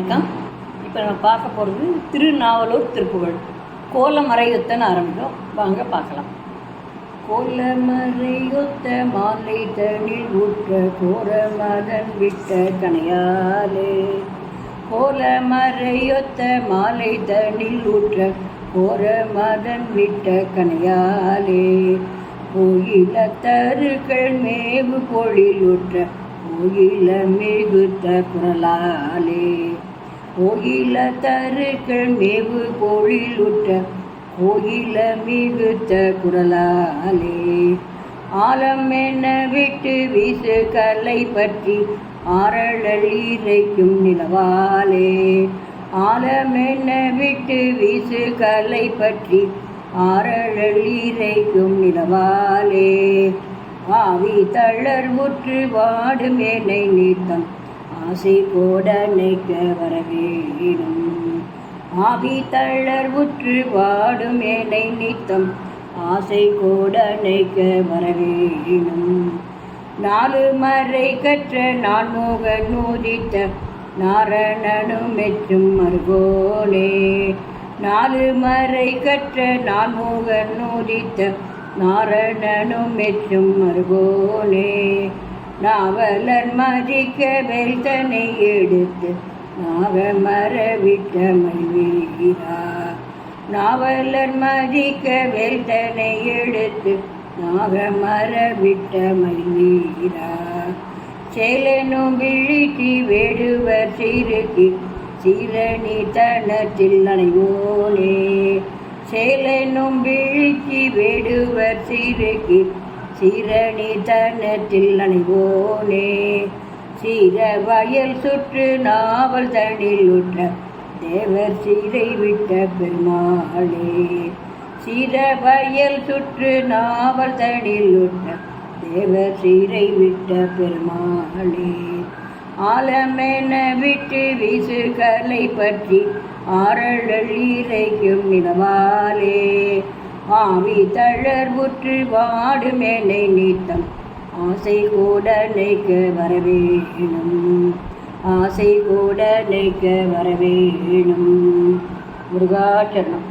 வணக்கம். இப்போ நம்ம பார்க்க போகிறது திருநாவலூர் திருப்புகழ். கோலமறையொத்தன்னு ஆரம்பிக்கும், வாங்க பார்க்கலாம். கோலமறையொத்த மாலை தனில் ஊற்ற கோரமதன் விட்ட கனையாலே, கோலமறையொத்த மாலை தனில் ஊற்ற கோரமதன் விட்ட கனையாலே, கோயில தருக்கள் மேவு பொழில் ஊற்ற கோயில மிகுத்த குரலாலே, கோயில தருக்கள் மேவு பொழிலுற்ற கோயில மிகுத்த குரலாலே, ஆலம் என்ன விட்டு வீசு கலை பற்றி ஆரழல் இறைக்கும் நிலவாலே, ஆலம் என்ன விட்டு வீசு கலை பற்றி ஆரழல் இறைக்கும் நிலவாலே, ஆவி தளர் முற்று வாடு மேனை நீத்தம் ஆசை கோடனைக்க வரவேணும், ஆவி தளர் முற்று வாடு மேனை நீத்தம் ஆசை கோடனைக்க வரவேணும், நாலு மறை கற்ற நான்முக நூதித்த நாரணனும் மெச்சும் மருகோனே, நாலு மறை கற்ற நான்முக நூதித்த நாரணனும் மெச்சும் மருகோனே, நாவலர் மதிக்க வெல்தனை எடுத்து நாகமர விட்ட மயில்வீரா, நாவலர் மதிக்க வெல்தனை எடுத்து நாகமர விட்ட மயில்வீரா, சேலனும் விழிக்கு வேடுவர் சீருக்கு சீரணி தனத்தில் அணைவோனே, சேலனும் விழிக்கு வேடுவர் சீருக்கு சீரணி தனத்தில் அணைவோனே, சீர வயல் சுற்று நாவல் தனில் உற்ற தேவர் சீரை விட்ட பெருமாளே, சீர வயல் சுற்று நாவல் தனில் உற்ற தேவர் சீரை விட்ட பெருமாளே, ஆலமென விட்டு வீசு கலை பற்றி ஆரழல் இறைக்கும் நிலவாலே, ஆவி தளர் முற்று வாடு மேனை நீத்தம் ஆசை கோடனைக்க வரவேணும், ஆசை கோடனைக்க வரவேணும். முருகாச்சரணம்.